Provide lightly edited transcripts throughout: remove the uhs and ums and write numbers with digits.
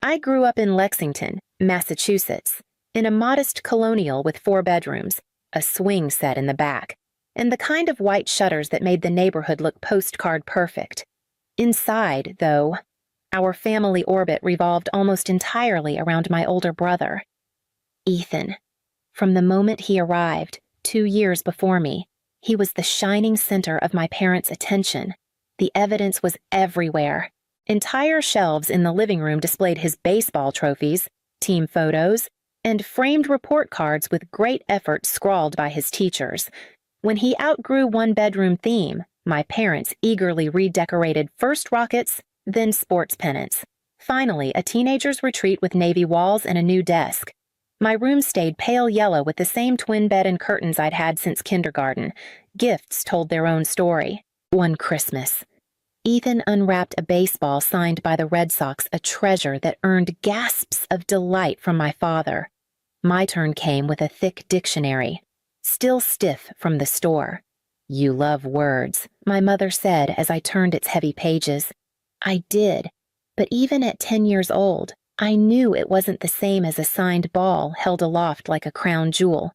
I grew up in Lexington, Massachusetts, in a modest colonial with 4 bedrooms, a swing set in the back, and the kind of white shutters that made the neighborhood look postcard perfect. Inside, though, our family orbit revolved almost entirely around my older brother, Ethan. From the moment he arrived, 2 years before me, he was the shining center of my parents' attention. The evidence was everywhere. Entire shelves in the living room displayed his baseball trophies, team photos, and framed report cards with great effort scrawled by his teachers. When he outgrew one-bedroom theme, my parents eagerly redecorated first rockets, then sports pennants. Finally, a teenager's retreat with navy walls and a new desk. My room stayed pale yellow with the same twin bed and curtains I'd had since kindergarten. Gifts told their own story. One Christmas, Ethan unwrapped a baseball signed by the Red Sox, a treasure that earned gasps of delight from my father. My turn came with a thick dictionary, still stiff from the store. "You love words," my mother said as I turned its heavy pages. I did, but even at 10 years old, I knew it wasn't the same as a signed ball held aloft like a crown jewel.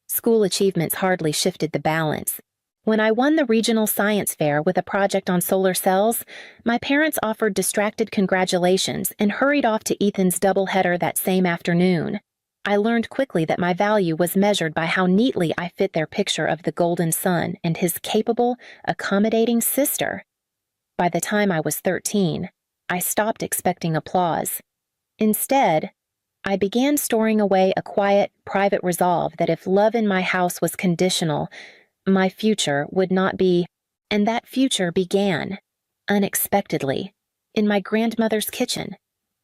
School achievements hardly shifted the balance. When I won the regional science fair with a project on solar cells, my parents offered distracted congratulations and hurried off to Ethan's doubleheader that same afternoon. I learned quickly that my value was measured by how neatly I fit their picture of the golden sun and his capable, accommodating sister. By the time I was 13, I stopped expecting applause. Instead, I began storing away a quiet, private resolve that if love in my house was conditional, my future would not be, and that future began, unexpectedly, in my grandmother's kitchen.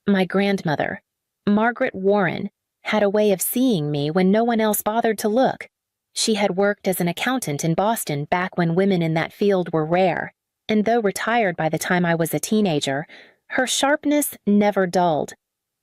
My grandmother, Margaret Warren, had a way of seeing me when no one else bothered to look. She had worked as an accountant in Boston back when women in that field were rare, and though retired by the time I was a teenager, her sharpness never dulled.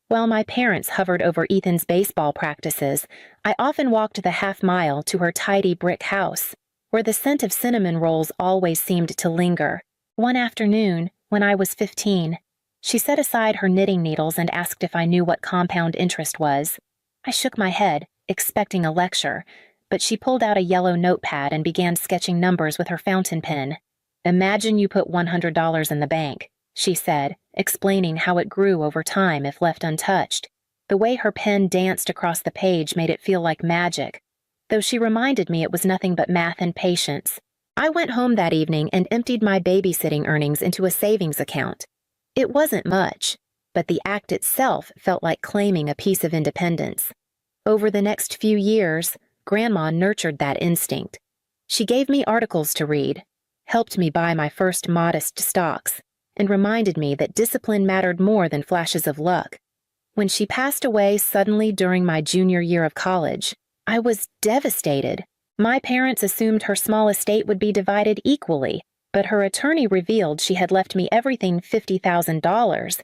While my parents hovered over Ethan's baseball practices, I often walked the half-mile to her tidy brick house, where the scent of cinnamon rolls always seemed to linger. One afternoon, when I was 15, she set aside her knitting needles and asked if I knew what compound interest was. I shook my head, expecting a lecture, but she pulled out a yellow notepad and began sketching numbers with her fountain pen. "Imagine you put $100 in the bank," she said, explaining how it grew over time if left untouched. The way her pen danced across the page made it feel like magic, though she reminded me it was nothing but math and patience. I went home that evening and emptied my babysitting earnings into a savings account. It wasn't much, but the act itself felt like claiming a piece of independence. Over the next few years, Grandma nurtured that instinct. She gave me articles to read, helped me buy my first modest stocks, and reminded me that discipline mattered more than flashes of luck. When she passed away suddenly during my junior year of college, I was devastated. My parents assumed her small estate would be divided equally, but her attorney revealed she had left me everything $50,000.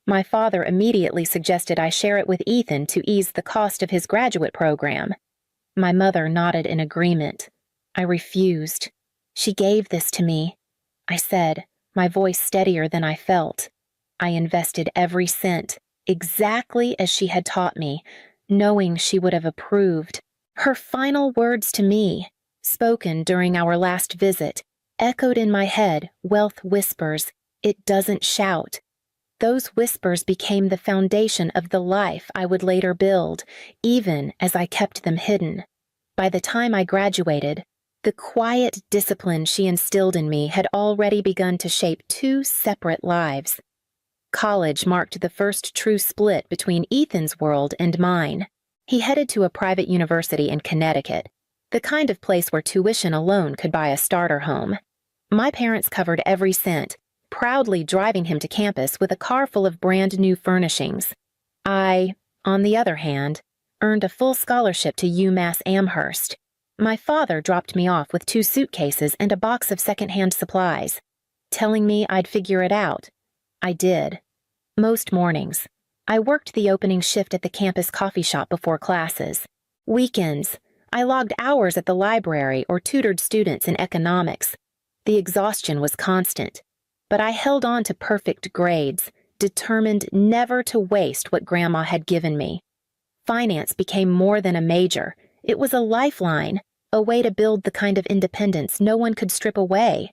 My father immediately suggested I share it with Ethan to ease the cost of his graduate program. My mother nodded in agreement. I refused. "She gave this to me," I said, my voice steadier than I felt. I invested every cent, exactly as she had taught me, knowing she would have approved. Her final words to me, spoken during our last visit, echoed in my head, wealth whispers, "It doesn't shout." Those whispers became the foundation of the life I would later build, even as I kept them hidden. By the time I graduated, the quiet discipline she instilled in me had already begun to shape 2 separate lives. College marked the first true split between Ethan's world and mine. He headed to a private university in Connecticut, the kind of place where tuition alone could buy a starter home. My parents covered every cent, proudly driving him to campus with a car full of brand-new furnishings. I, on the other hand, earned a full scholarship to UMass Amherst. My father dropped me off with 2 suitcases and a box of secondhand supplies, telling me I'd figure it out. I did. Most mornings, I worked the opening shift at the campus coffee shop before classes. Weekends, I logged hours at the library or tutored students in economics. The exhaustion was constant, but I held on to perfect grades, determined never to waste what Grandma had given me. Finance became more than a major. It was a lifeline, a way to build the kind of independence no one could strip away.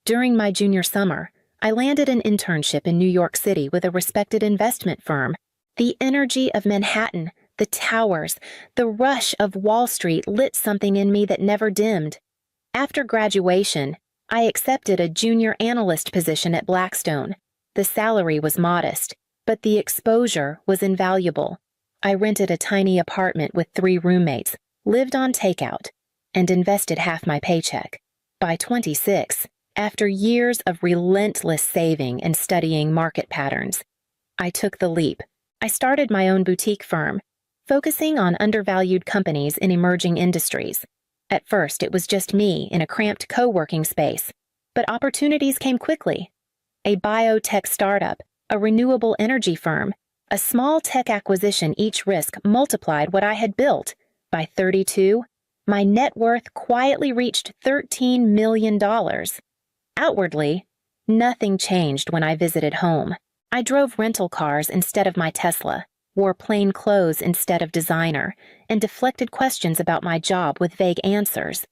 During my junior summer, I landed an internship in New York City with a respected investment firm. The energy of Manhattan, the towers, the rush of Wall Street lit something in me that never dimmed. After graduation, I accepted a junior analyst position at Blackstone. The salary was modest, but the exposure was invaluable. I rented a tiny apartment with 3 roommates, lived on takeout, and invested half my paycheck. By 26, after years of relentless saving and studying market patterns, I took the leap. I started my own boutique firm, focusing on undervalued companies in emerging industries. At first, it was just me in a cramped co-working space, but opportunities came quickly. A biotech startup, a renewable energy firm, a small tech acquisition, each risk multiplied what I had built. By 32, my net worth quietly reached $13 million. Outwardly, nothing changed when I visited home. I drove rental cars instead of my Tesla, wore plain clothes instead of designer, and deflected questions about my job with vague answers.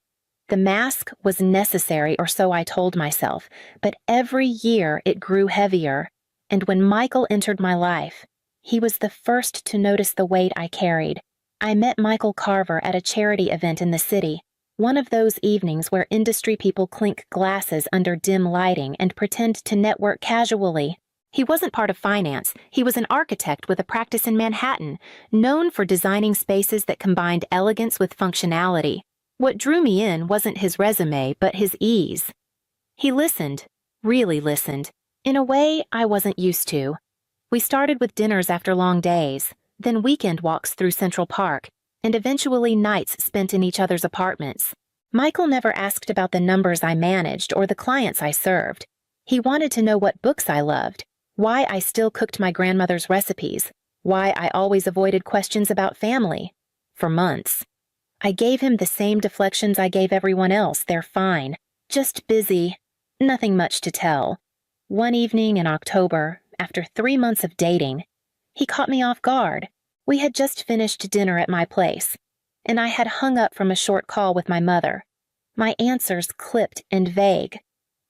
The mask was necessary, or so I told myself, but every year it grew heavier. And when Michael entered my life, he was the first to notice the weight I carried. I met Michael Carver at a charity event in the city, one of those evenings where industry people clink glasses under dim lighting and pretend to network casually. He wasn't part of finance. He was an architect with a practice in Manhattan, known for designing spaces that combined elegance with functionality. What drew me in wasn't his resume, but his ease. He listened, really listened, in a way I wasn't used to. We started with dinners after long days, then weekend walks through Central Park, and eventually nights spent in each other's apartments. Michael never asked about the numbers I managed or the clients I served. He wanted to know what books I loved, why I still cooked my grandmother's recipes, why I always avoided questions about family. For months, I gave him the same deflections I gave everyone else. They're fine, just busy, nothing much to tell. One evening in October, after 3 months of dating, he caught me off guard. We had just finished dinner at my place, and I had hung up from a short call with my mother. My answers clipped and vague.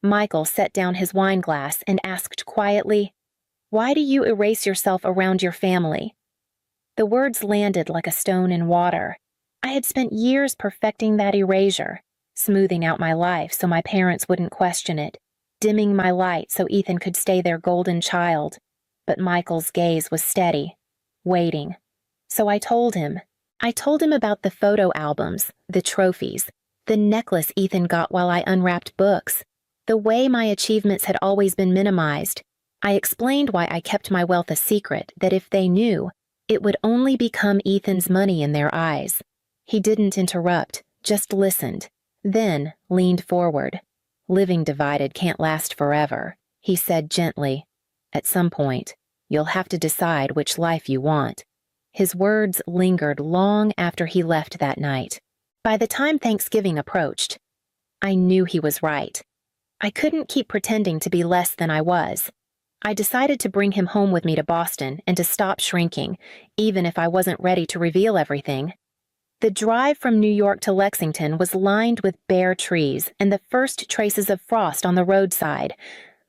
Michael set down his wine glass and asked quietly, "Why do you erase yourself around your family?" The words landed like a stone in water. I had spent years perfecting that erasure, smoothing out my life so my parents wouldn't question it, dimming my light so Ethan could stay their golden child. But Michael's gaze was steady, waiting. So I told him. I told him about the photo albums, the trophies, the necklace Ethan got while I unwrapped books, the way my achievements had always been minimized. I explained why I kept my wealth a secret, that if they knew, it would only become Ethan's money in their eyes. He didn't interrupt, just listened, then leaned forward. "Living divided can't last forever," he said gently. "At some point, you'll have to decide which life you want." His words lingered long after he left that night. By the time Thanksgiving approached, I knew he was right. I couldn't keep pretending to be less than I was. I decided to bring him home with me to Boston and to stop shrinking, even if I wasn't ready to reveal everything. The drive from New York to Lexington was lined with bare trees and the first traces of frost on the roadside.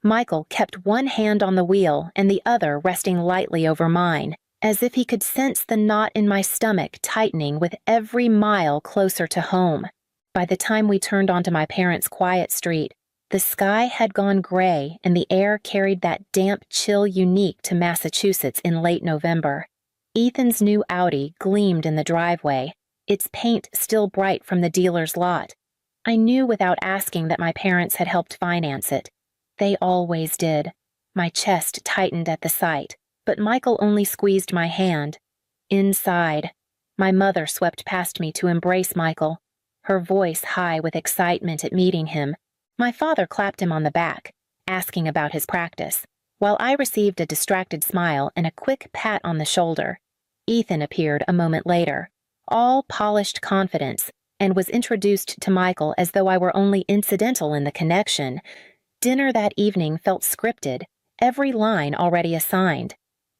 Michael kept one hand on the wheel and the other resting lightly over mine, as if he could sense the knot in my stomach tightening with every mile closer to home. By the time we turned onto my parents' quiet street, the sky had gone gray and the air carried that damp chill unique to Massachusetts in late November. Ethan's new Audi gleamed in the driveway, its paint still bright from the dealer's lot. I knew without asking that my parents had helped finance it. They always did. My chest tightened at the sight, but Michael only squeezed my hand. Inside, my mother swept past me to embrace Michael, her voice high with excitement at meeting him. My father clapped him on the back, asking about his practice, while I received a distracted smile and a quick pat on the shoulder. Ethan appeared a moment later, all polished confidence, and was introduced to Michael as though I were only incidental in the connection. Dinner that evening felt scripted, every line already assigned.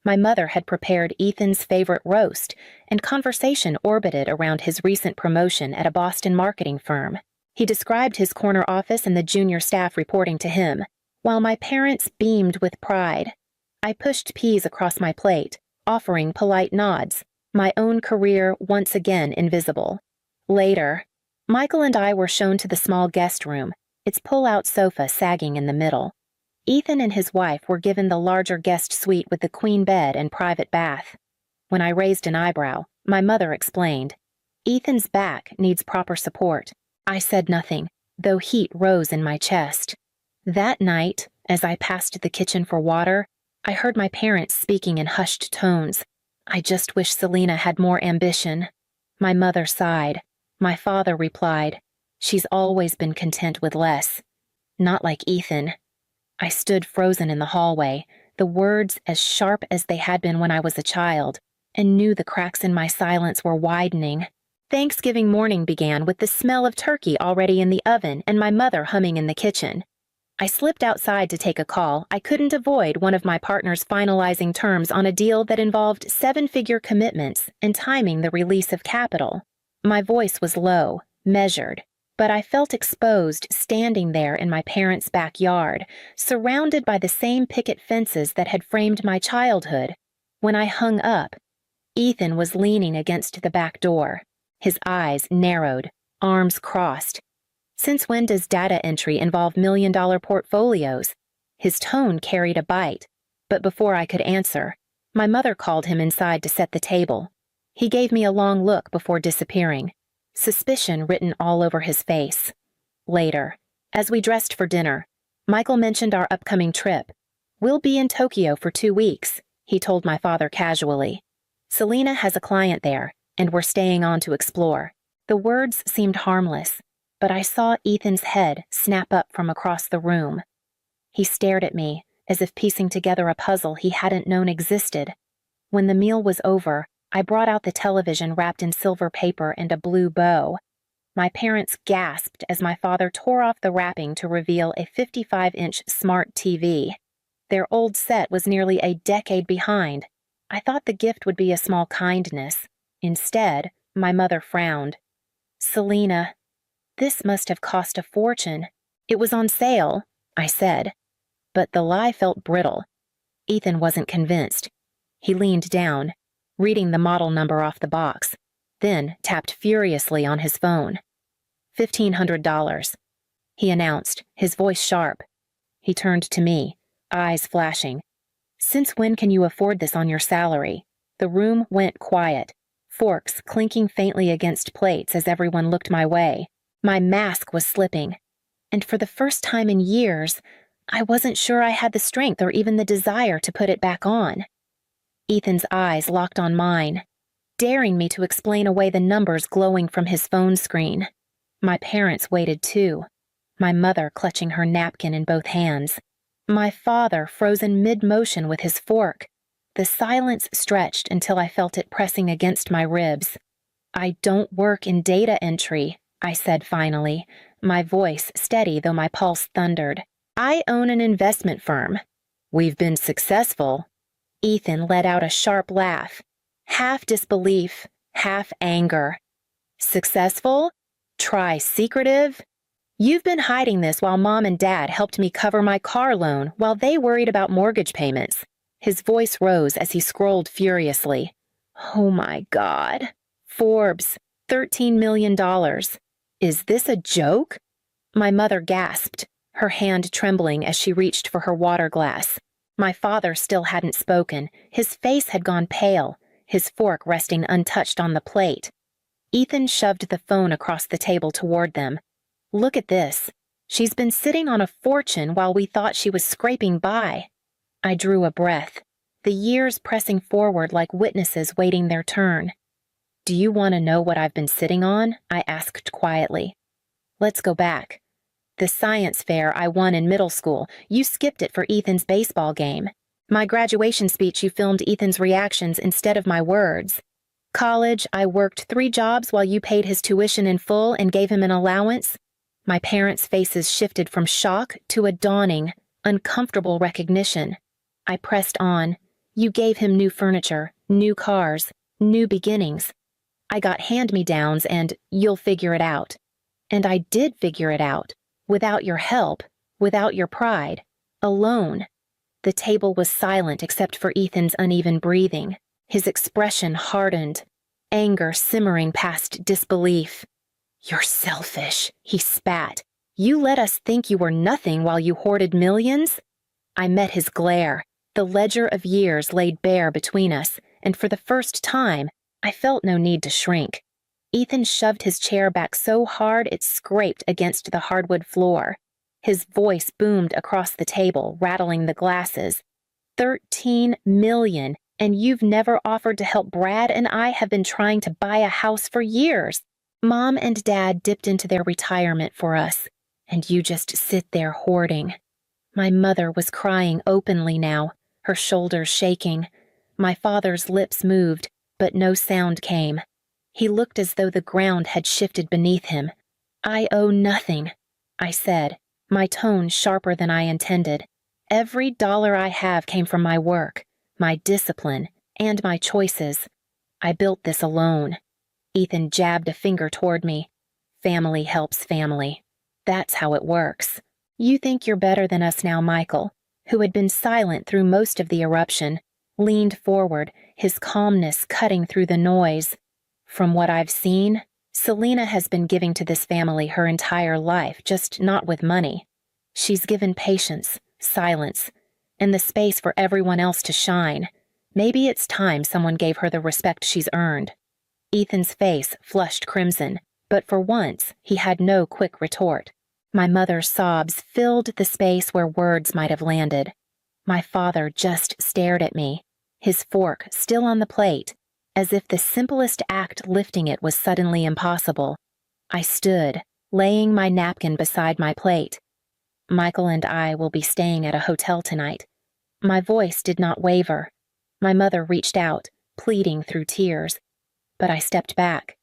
My mother had prepared Ethan's favorite roast, and conversation orbited around his recent promotion at a Boston marketing firm. He described his corner office and the junior staff reporting to him, while my parents beamed with pride. I pushed peas across my plate, offering polite nods, my own career once again invisible. Later, Michael and I were shown to the small guest room, its pull-out sofa sagging in the middle. Ethan and his wife were given the larger guest suite with the queen bed and private bath. When I raised an eyebrow, my mother explained, "Ethan's back needs proper support." I said nothing, though heat rose in my chest. That night, as I passed the kitchen for water, I heard my parents speaking in hushed tones. "I just wish Selena had more ambition." My mother sighed. My father replied, "She's always been content with less. Not like Ethan." I stood frozen in the hallway, the words as sharp as they had been when I was a child, and knew the cracks in my silence were widening. Thanksgiving morning began with the smell of turkey already in the oven and my mother humming in the kitchen. I slipped outside to take a call. I couldn't avoid one of my partners finalizing terms on a deal that involved seven-figure commitments and timing the release of capital. My voice was low, measured, but I felt exposed standing there in my parents' backyard, surrounded by the same picket fences that had framed my childhood. When I hung up, Ethan was leaning against the back door, his eyes narrowed, arms crossed. "Since when does data entry involve million-dollar portfolios?" His tone carried a bite, but before I could answer, my mother called him inside to set the table. He gave me a long look before disappearing, suspicion written all over his face. Later, as we dressed for dinner, Michael mentioned our upcoming trip. "We'll be in Tokyo for 2 weeks," he told my father casually. "Selena has a client there, and we're staying on to explore." The words seemed harmless, but I saw Ethan's head snap up from across the room. He stared at me, as if piecing together a puzzle he hadn't known existed. When the meal was over, I brought out the television wrapped in silver paper and a blue bow. My parents gasped as my father tore off the wrapping to reveal a 55-inch smart TV. Their old set was nearly a decade behind. I thought the gift would be a small kindness. Instead, my mother frowned. "Selena, this must have cost a fortune." "It was on sale," I said. But the lie felt brittle. Ethan wasn't convinced. He leaned down, reading the model number off the box, then tapped furiously on his phone. $1,500, he announced, his voice sharp. He turned to me, eyes flashing. "Since when can you afford this on your salary?" The room went quiet, forks clinking faintly against plates as everyone looked my way. My mask was slipping, and for the first time in years, I wasn't sure I had the strength or even the desire to put it back on. Ethan's eyes locked on mine, daring me to explain away the numbers glowing from his phone screen. My parents waited too, my mother clutching her napkin in both hands, my father frozen mid-motion with his fork. The silence stretched until I felt it pressing against my ribs. "I don't work in data entry," I said finally, my voice steady though my pulse thundered. "I own an investment firm." "We've been successful." Ethan let out a sharp laugh, half disbelief, half anger. "Successful? Try secretive? You've been hiding this while Mom and Dad helped me cover my car loan while they worried about mortgage payments." His voice rose as he scrolled furiously. "Oh my God. Forbes, $13 million. Is this a joke?" My mother gasped, her hand trembling as she reached for her water glass. My father still hadn't spoken. His face had gone pale, his fork resting untouched on the plate. Ethan shoved the phone across the table toward them. "Look at this. She's been sitting on a fortune while we thought she was scraping by." I drew a breath, the years pressing forward like witnesses waiting their turn. "Do you want to know what I've been sitting on?" I asked quietly. "Let's go back. The science fair I won in middle school, you skipped it for Ethan's baseball game. My graduation speech, you filmed Ethan's reactions instead of my words. College, I worked 3 jobs while you paid his tuition in full and gave him an allowance." My parents' faces shifted from shock to a dawning, uncomfortable recognition. I pressed on. You gave him new furniture, new cars, new beginnings. I got hand-me-downs and you'll figure it out. And I did figure it out. Without your help, without your pride, alone. The table was silent except for Ethan's uneven breathing. His expression hardened, anger simmering past disbelief. You're selfish, he spat. You let us think you were nothing while you hoarded millions? I met his glare, the ledger of years laid bare between us, and for the first time, I felt no need to shrink. Ethan shoved his chair back so hard it scraped against the hardwood floor. His voice boomed across the table, rattling the glasses. 13 million, and you've never offered to help Brad and I have been trying to buy a house for years. Mom and Dad dipped into their retirement for us, and you just sit there hoarding. My mother was crying openly now, her shoulders shaking. My father's lips moved, but no sound came. He looked as though the ground had shifted beneath him. I owe nothing, I said, my tone sharper than I intended. Every dollar I have came from my work, my discipline, and my choices. I built this alone. Ethan jabbed a finger toward me. Family helps family. That's how it works. You think you're better than us now, Michael, who had been silent through most of the eruption, leaned forward, his calmness cutting through the noise. From what I've seen, Selena has been giving to this family her entire life, just not with money. She's given patience, silence, and the space for everyone else to shine. Maybe it's time someone gave her the respect she's earned. Ethan's face flushed crimson, but for once he had no quick retort. My mother's sobs filled the space where words might have landed. My father just stared at me, his fork still on the plate, as if the simplest act lifting it was suddenly impossible. I stood, laying my napkin beside my plate. Michael and I will be staying at a hotel tonight. My voice did not waver. My mother reached out, pleading through tears. But I stepped back.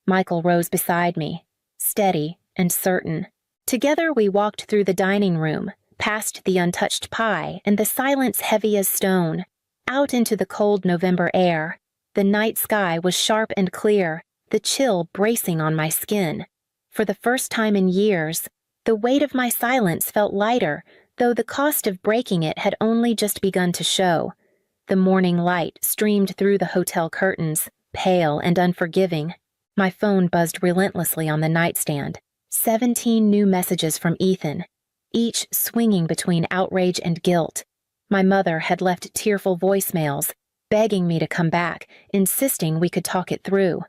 Michael rose beside me, steady and certain. Together we walked through the dining room, past the untouched pie and the silence heavy as stone, out into the cold November air. The night sky was sharp and clear, the chill bracing on my skin. For the first time in years, the weight of my silence felt lighter, though the cost of breaking it had only just begun to show. The morning light streamed through the hotel curtains, pale and unforgiving. My phone buzzed relentlessly on the nightstand. 17 new messages from Ethan, each swinging between outrage and guilt. My mother had left tearful voicemails, begging me to come back, insisting we could talk it through.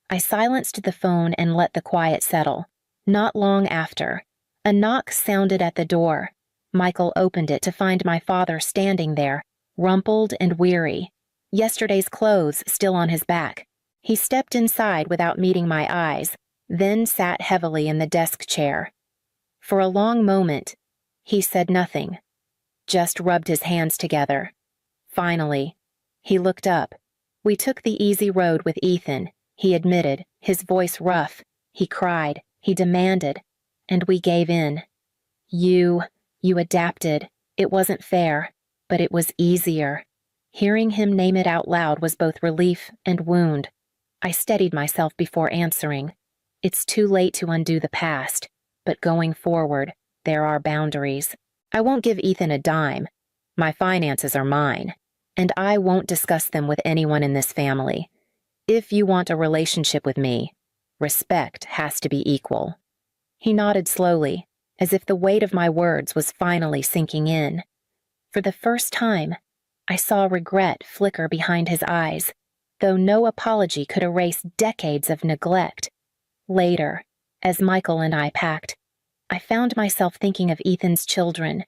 I silenced the phone and let the quiet settle. Not long after, a knock sounded at the door. Michael opened it to find my father standing there, rumpled and weary, yesterday's clothes still on his back. He stepped inside without meeting my eyes, then sat heavily in the desk chair. For a long moment, he said nothing, just rubbed his hands together. Finally, he looked up. We took the easy road with Ethan, he admitted, his voice rough. He cried, he demanded, and we gave in. You adapted. It wasn't fair, but it was easier. Hearing him name it out loud was both relief and wound. I steadied myself before answering. It's too late to undo the past, but going forward, there are boundaries. I won't give Ethan a dime. My finances are mine, and I won't discuss them with anyone in this family. If you want a relationship with me, respect has to be equal. He nodded slowly, as if the weight of my words was finally sinking in. For the first time, I saw regret flicker behind his eyes, though no apology could erase decades of neglect. Later, as Michael and I packed, I found myself thinking of Ethan's children.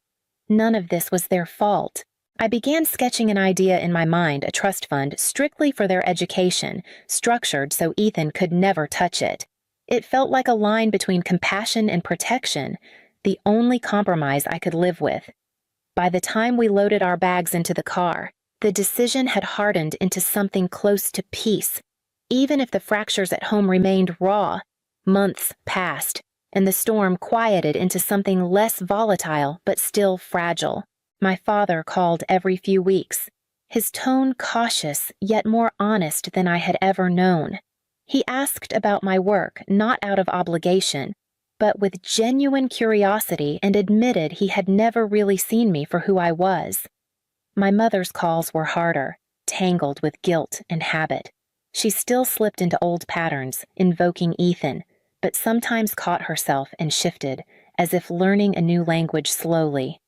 None of this was their fault. I began sketching an idea in my mind, a trust fund strictly for their education, structured so Ethan could never touch it. It felt like a line between compassion and protection, the only compromise I could live with. By the time we loaded our bags into the car, the decision had hardened into something close to peace. Even if the fractures at home remained raw, months passed, and the storm quieted into something less volatile but still fragile. My father called every few weeks, his tone cautious yet more honest than I had ever known. He asked about my work not out of obligation, but with genuine curiosity, and admitted he had never really seen me for who I was. My mother's calls were harder, tangled with guilt and habit. She still slipped into old patterns, invoking Ethan, but sometimes caught herself and shifted, as if learning a new language slowly.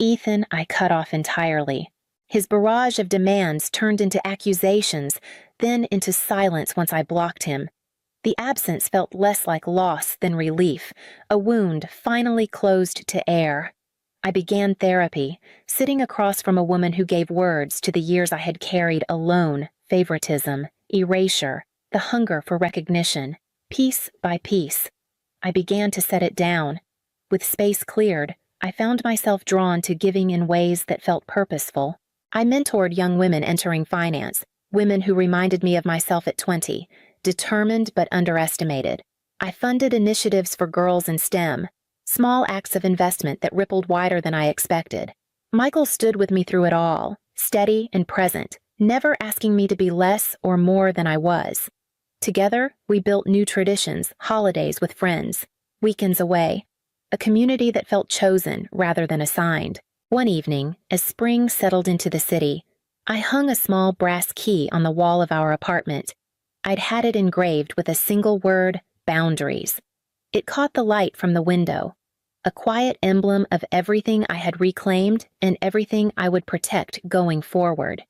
Ethan I cut off entirely. His barrage of demands turned into accusations, then into silence once I blocked him. The absence felt less like loss than relief, a wound finally closed to air. I began therapy, sitting across from a woman who gave words to the years I had carried alone: favoritism, erasure, the hunger for recognition. Piece by piece, I began to set it down. With space cleared, I found myself drawn to giving in ways that felt purposeful. I mentored young women entering finance, women who reminded me of myself at 20, determined but underestimated. I funded initiatives for girls in STEM, small acts of investment that rippled wider than I expected. Michael stood with me through it all, steady and present, never asking me to be less or more than I was. Together, we built new traditions, holidays with friends, weekends away, a community that felt chosen rather than assigned. One evening, as spring settled into the city, I hung a small brass key on the wall of our apartment. I'd had it engraved with a single word: boundaries. It caught the light from the window, a quiet emblem of everything I had reclaimed and everything I would protect going forward.